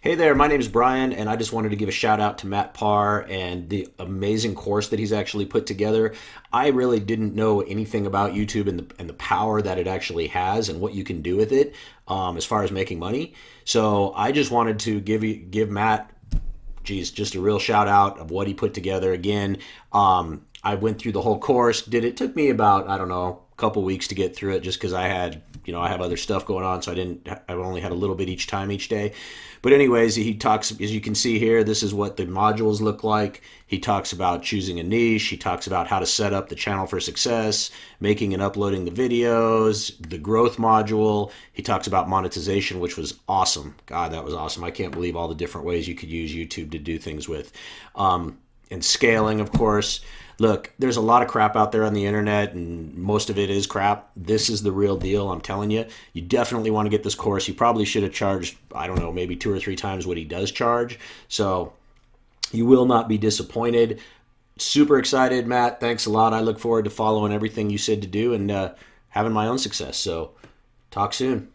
Hey there, my name is Brian, and I just wanted to give a shout out to Matt Parr and the amazing course that he's actually put together. I really didn't know anything about YouTube and the power that it actually has and what you can do with it as far as making money. So I just wanted to give Matt, geez, just a real shout out of what he put together. Again, I went through the whole course. It took me about, I don't know, a couple weeks to get through it, just because I have other stuff going on, so I only had a little bit each day. But anyways, he talks, as you can see here, this is what the modules look like. He talks about choosing a niche. He talks about how to set up the channel for success, making and uploading the videos, the growth module. He talks about monetization, which was awesome. God, that was awesome. I can't believe all the different ways you could use YouTube to do things with. And scaling, of course. Look, there's a lot of crap out there on the internet, and most of it is crap. This is the real deal, I'm telling you. You definitely want to get this course. You probably should have charged, I don't know, maybe 2 or 3 times what he does charge. So you will not be disappointed. Super excited, Matt. Thanks a lot. I look forward to following everything you said to do and having my own success. So talk soon.